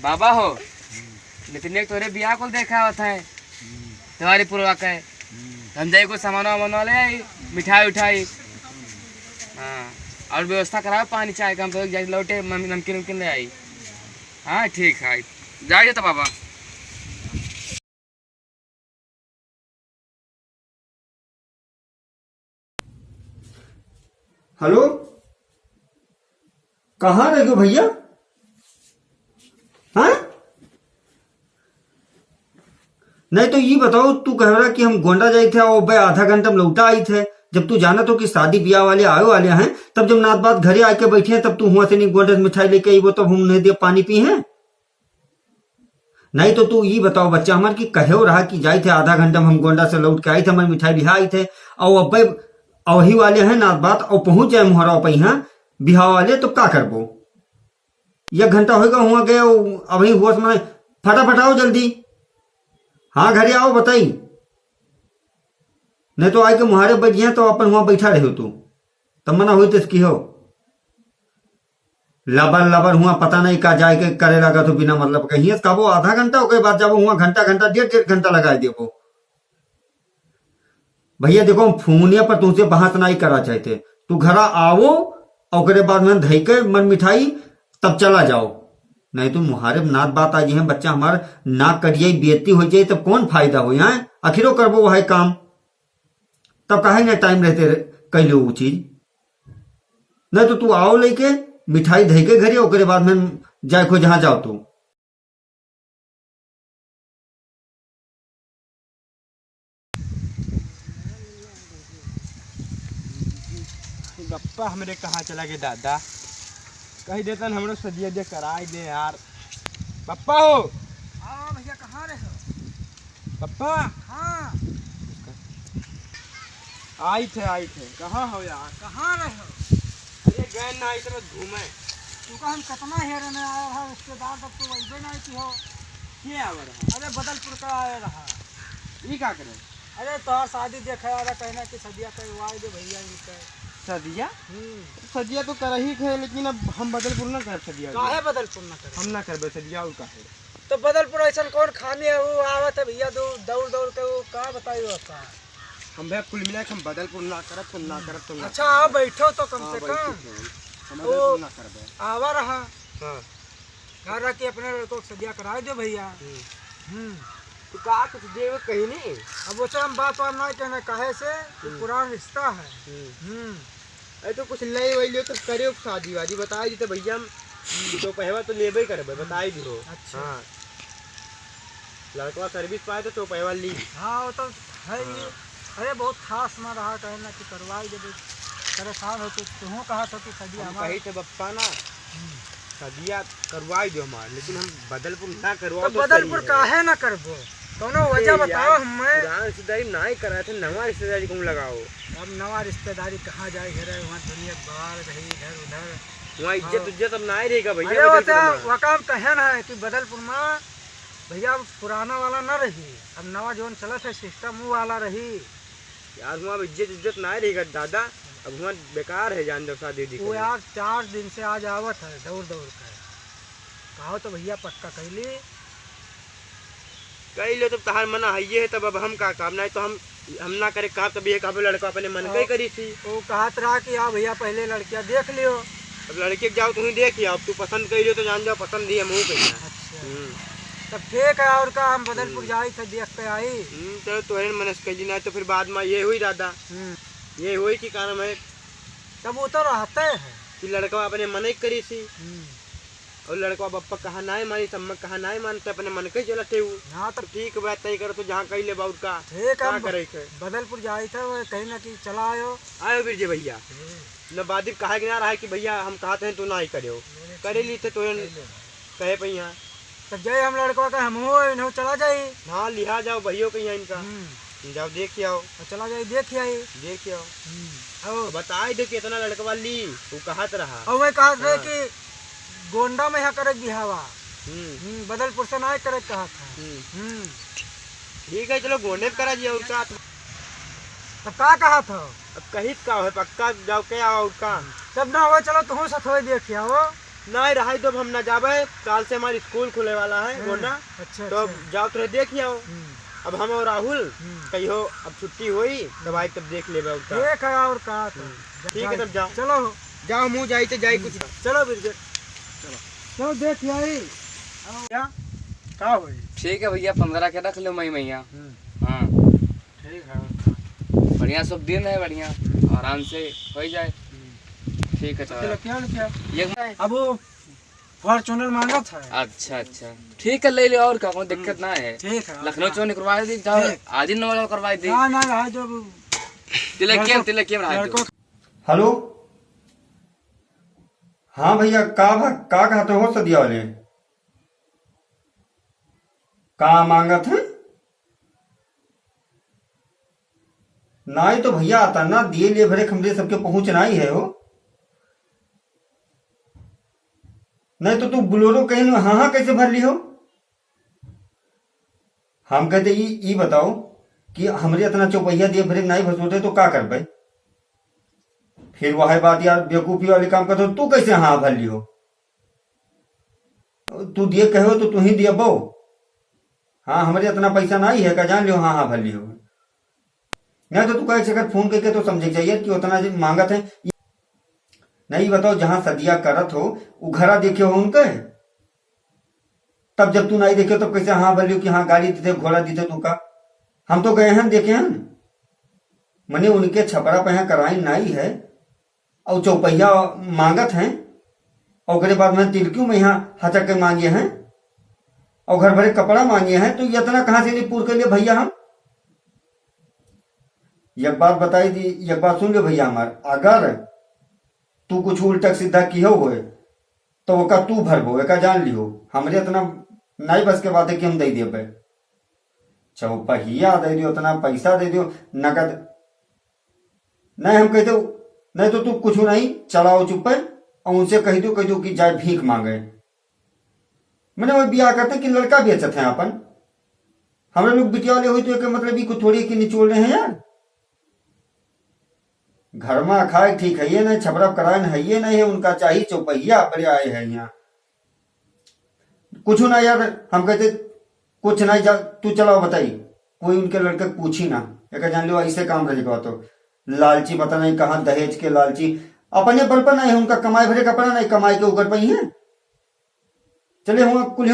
बाबा हो लेकिन एक तोरे बियाह को देखा होता है तुम्हारी पूर्वा के हम जाए को सामान वामान ले आई मिठाई उठाई। हाँ और व्यवस्था कराओ पानी चाय का हम तो जाए लौटे नमकीन नमकीन ले आई। हाँ ठीक है जाइए तो बाबा। हेलो कहाँ रह गए भैया? हाँ नहीं तो ये बताओ तू कह रहा कि हम गोंडा जाए थे और भाई आधा घंटा में लौटा आई थे जब तू जाना तो कि शादी ब्याह वाले आए वाले हैं तब जब नात बात घरे आके बैठे हैं तब तू हुआ से नहीं गोंडा से मिठाई लेके आई वो तब हम नहीं दे पानी पी हैं। नहीं तो तू ये बताओ बच्चा हमारे की कहे रहा कि जाए थे आधा घंटा में हम गोंडा से लौट के आए थे हमारी मिठाई लिहा आई थे और अब अवही वाले हैं नात बात और पहुंच जाए मुहरा पहिया बिहार वाले तो क्या करबो? 1 घंटा होगा हुआ गया अभी हुआ समय फटाफट आओ जल्दी। हाँ घरे आओ बताई नहीं तो आए के मुहारे बजिए तो अपन वहां बैठा रहे तू तब मना हुई तो इसकी हो लबर लबर हुआ पता नहीं का जाए के करे लगा तो बिना मतलब कहीं का वो आधा घंटा हो गए बाद जब हुआ घंटा घंटा डेढ़ घंटा लगा दे वो भैया देखो हम फोनिया पर तुमसे बहस नहीं करा चाहते तू घर आओ और बाद में धई के मन मिठाई तब चला जाओ नहीं तो मुहारे नात बात आ जाए बच्चा हमार नाक कटिया बेइज्जती हो जाए तब कौन फायदा हो यहाँ आखिरों करबो वही काम तब कहे ना टाइम रहते कह लो वो चीज नहीं तो तू आओ लेके मिठाई धई के घरे और बाद में जाए खो जहां जाओ तू। गप्पा हमरे कहाँ चला गए दादा कही देता हमरो सदिया दे कराई दे यार। पप्पा हो हाँ भैया कहाँ रहे हो? पप्पा हाँ आई थे कहाँ हो यार? कहाँ रहे हो? अरे गए ना इतना घूमे तुका हम कितना हेरने आया रहा रिश्तेदार तब तो वैसे नहीं थी हो। क्या आ रहा? अरे बदलपुर का आया रहा। ये क्या करे? अरे तोहर शादी देखा रहा कहना कि सदिया करवाए दे भैया इनके। सदिया सदिया तो कर ही थे लेकिन अब हम बदलपुर ना कर सदिया काहे बदलपुर ना करे? हम ना करबे सदिया और काहे तो बदलपुर ऐसा कौन खामी है वो आवत है भैया दौड़ दौड़ के वो कहाँ बताइए होता है। हम भैया कुल मिला के हम बदलपुर ना करब तो ना करब तो ना। अच्छा आओ बैठो तो कम से कम हम बदलपुर ना करबे। आवा रहा हां घर रख के अपने लड़कों को सदिया कराए दो भैया। तो का कुछ देव कहीं नहीं अब वो हम बात और ना कहना काहे से पुराना रिश्ता है। अरे तो कुछ ले वही तो करे शादी वादी बता दी तो भैया हम तो पहवा तो लेबे करबे बताई दी हो। अच्छा हाँ लड़का सर्विस पाए तो पहवा ली। हाँ वो तो है ही। अरे बहुत खास ना रहा कहना कि करवाई जब परेशान हो तो तुम कहा था कि सदिया हम हमारे कही थे बप्पा ना सदिया करवाई दो हमारे लेकिन हम बदलपुर ना करवा तो बदलपुर काहे ना करबो कोनो वजह बताओ हमें। पुराना रिश्तेदारी ना ही कराए थे नवा रिश्तेदारी कौन लगाओ? अब नवा रिश्तेदारी कहाँ जाए घर वहाँ दुनिया बाहर रही इधर उधर वहाँ इज्जत अब ना ही रहेगा भैया। अरे वो काम कहे ना है कि बदलपुर में भैया पुराना वाला ना रही अब नवा जोन चला है सिस्टम वो वाला रही यार वहाँ इज्जत ना ही रहेगा दादा। अब वहाँ बेकार है जान दो शादी दी वो यार 4 दिन से आज आवत है दौड़ दौड़ कर कहो तो भैया पक्का कहली कही लो तो तहार मना है ये है तब अब हम का काम नहीं तो हम ना करे काम तब ये का लड़का अपने मन का ही करी थी। वो कहत रहा कि हाँ भैया पहले लड़कियां देख लियो। अब लड़के के जाओ तुम्हें देख अब तू पसंद कर लियो तो जान जाओ पसंद ही हम कहना। अच्छा तब ठीक है और का हम बदलपुर जाई थे देख के आई। चलो तो मनस कही ना तो फिर बाद में ये हुई दादा ये हुई कि कारण है तब वो तो रहते है कि लड़का अपने मन ही करी थी और लड़का बप्पा कहा ना मानी सम्मक कहा ना मानते अपने मन के चलते हूँ। हाँ तो ठीक बात तय करो तो जहाँ कही ले बाउर का ठीक है करे बदलपुर जाए थे कहीं ना कहीं चला आयो बीरजे भैया न बादिर कहा कि ना रहा है कि भैया हम कहते हैं तो ना ही करो करे ली थे तो कहे भैया तो जय हम लड़का का हम हो चला जाये। हाँ लिहा जाओ भैया के यहाँ इनका जाओ देख आओ चला जाये देख आओ बताए दे कितना लड़कवा ली वो कहत रहा और मैं कहत रहे कि गोंडा में यहाँ करे बिहावा बदलपुर से ना करे कहा था। ठीक है चलो गोंडे में करा दिया उसका तब का कहा था अब कहीं का है पक्का जाओ क्या आओ उसका तब ना हो चलो तुम साथ हो देख आओ। नहीं रहा तो अब हम ना जाबे, काल से हमारी स्कूल खुले वाला है गोंडा। अच्छा तो अब जाओ तो देख आओ। अब हम और राहुल कहियो अब छुट्टी हुई तब आई तब देख लेबे उतना। एक है और का तो ठीक है तब जाओ। चलो जाओ मुँह जाई तो जाई कुछ। चलो बिरजट चलो देख आई क्या का होई। ठीक है भैया 15 के रख लो मई मैया। हाँ ठीक है बढ़िया सब दिन है, बढ़िया आराम से हो जाए। ठीक है चलो चलो क्या ये अब वो फॉर्चूनर मांगा था। अच्छा अच्छा ठीक है ले ले, और क्या कोई दिक्कत ना है। ठीक है लखनऊ चौनी करवा दी, जाओ आज ही नवा करवा दी। ना ना रहा जब तिलक रहा लड़कों हेलो, हाँ भैया का कहते हो सदिया वाले, का मांगत है? ना ही तो भैया आता ना दिए लिए भरे खमरे सबके पहुंचना ही है हो। नहीं तो तू बुलोरो कहीं नहीं, हाँ कैसे भर ली हो? हम कहते ये बताओ कि हमरे इतना चौपहिया दिए भरे नहीं भसोटे तो का कर भाई? फिर वह बात यार बेवकूफी वाले काम करते हो, तू कैसे हाँ भर ली हो? तू दिए कहो तो तू ही दिया बो। हाँ हमारे इतना पैसा नहीं है का जान लियो, हाँ भर ली हो। नहीं तो तू कह सकत फोन करके तो समझे चाहिए कि उतना मांगत है। नहीं बताओ जहां सदिया करत हो वो घरा देखे हो उनके, तब जब तू नहीं देखे तो कैसे हाँ भर लियो कि हाँ गाड़ी देते घोड़ा देते तू का? हम तो गए हैं देखे हैं मने उनके छपरा पे कराई नहीं है और चौपहिया मांगत हैं और उसके बाद में तिलकियों में यहाँ हचक के मांगे हैं और घर भरे कपड़ा मांगे हैं, तो इतना कहां से नहीं पूर के लिए भैया हम? एक बात बताई दी, एक बात सुन लो भैया हमार, अगर तू कुछ उल्टा सीधा किया हुए तो वो का तू भरबो का जान लियो। हमरे इतना नहीं बस के बात है कि हम दे दिए चौपहिया दे दियो, उतना पैसा दे दियो नकद नहीं। हम कहते नहीं तो तू कुछ नहीं चलाओ चुप है और उनसे कह दो कि जाए भीख मांगे। मैंने वो ब्याह करते कि लड़का भी अच्छा था अपन, हमारे लोग बिटिया वाले हुई तो एक मतलब भी कुछ थोड़ी की निचोड़ रहे हैं यार। घर में खाए ठीक है ये नहीं, छपरा कराए है ये नहीं है, उनका चाहिए चौपहिया बड़े आए हैं यहाँ कुछ ना यार। हम कहते कुछ नहीं जा तू चलाओ बताई, कोई उनके लड़के पूछी ना एक जान लो ऐसे काम रहेगा। तो लालची पता नहीं कहाँ दहेज के लालची, अपने बल पर नहीं, उनका कमाई भरे कपड़ा नहीं, कमाई के ऊपर पर ही है। चले हुआ कुल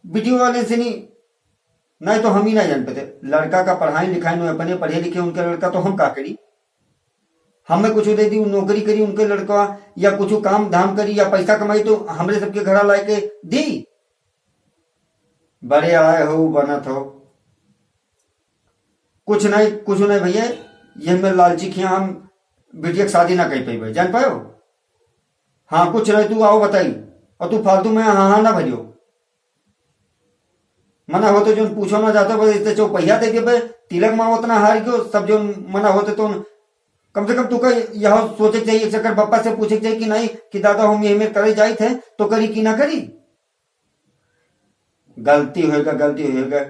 वीडियो वाले से नहीं तो हम ही नहीं जान पाते। लड़का का पढ़ाई लिखाई नहीं अपने पढ़े लिखे उनके लड़का तो हम का करी? हमें कुछ दे दी नौकरी करी उनके लड़का या कुछ काम धाम करी या पैसा कमाई तो हमरे सबके घर ला के दी। बड़े आए हो बनत हो कुछ नहीं भैया, ये हमें लालची खिया हम बेटिया की शादी ना कर पाई जान पायो। हाँ कुछ नहीं तू आओ बताई और तू फालतू में हाँ ना भरियो, मना हो तो जो पूछो ना जाता बस इतने चौपहिया दे के तिलक माँ उतना हार क्यों सब जो मना होते तो कम से कम तू का यह सोचे चाहिए चक्कर पापा से पूछे चाहिए कि नहीं कि दादा हम ये में करे जाए थे तो करी कि ना करी। गलती होएगा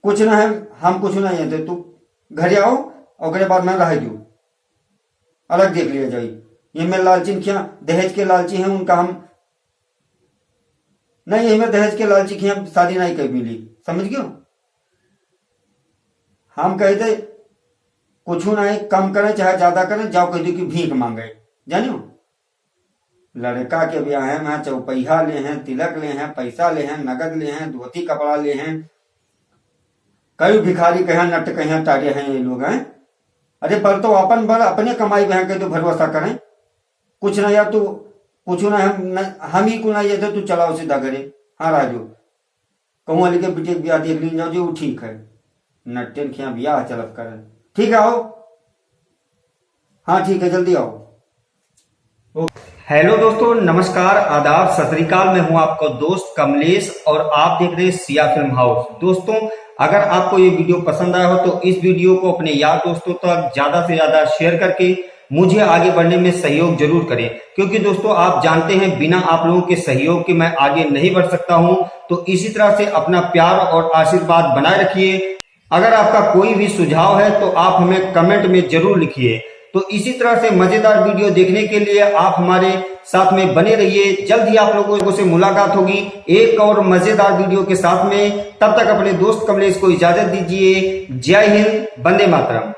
कुछ ना है, हम कुछ नहीं है तू घर आओ और उसके बाद में रह दू अलग देख लिया जाए। ये में लालची खिया दहेज के लालची हैं उनका हम नहीं, ये में दहेज के लालची खिया शादी नहीं कर मिली समझ गयो। हम कहते कुछ नहीं कम करें चाहे ज्यादा करें, जाओ कह दो कि भीख मांगे जानियो। लड़का के ब्याह में चौपहिया ले हैं, तिलक ले हैं, पैसा ले हैं, नगद ले हैं, धोती कपड़ा ले हैं, कई भिखारी कहें नट कहें तारे हैं ये लोग हैं। अरे पर तो अपन बल अपने कमाई में के तो भरोसा करें कुछ ना यार, तू कुछ ना हम ही को ना ये तू चलाओ सीधा करे। हाँ राजू कहूँ वाली के बेटे ब्याह देख ली जाओ जो ठीक है, नट्टे खिया ब्याह चलत करे ठीक है आओ। हाँ ठीक है जल्दी आओ। हेलो दोस्तों नमस्कार आदाब सत श्री अकाल, मैं हूं आपका दोस्त कमलेश और आप देख रहे हैं सिया फिल्म हाउस। दोस्तों अगर आपको ये वीडियो पसंद आया हो तो इस वीडियो को अपने यार दोस्तों तक ज्यादा से ज्यादा शेयर करके मुझे आगे बढ़ने में सहयोग जरूर करें, क्योंकि दोस्तों आप जानते हैं बिना आप लोगों के सहयोग के मैं आगे नहीं बढ़ सकता हूं। तो इसी तरह से अपना प्यार और आशीर्वाद बनाए रखिए। अगर आपका कोई भी सुझाव है तो आप हमें कमेंट में जरूर लिखिए। तो इसी तरह से मजेदार वीडियो देखने के लिए आप हमारे साथ में बने रहिए। जल्द ही आप लोगों से मुलाकात होगी एक और मजेदार वीडियो के साथ में। तब तक अपने दोस्त कमलेश को इजाजत दीजिए। जय हिंद, वंदे मातरम।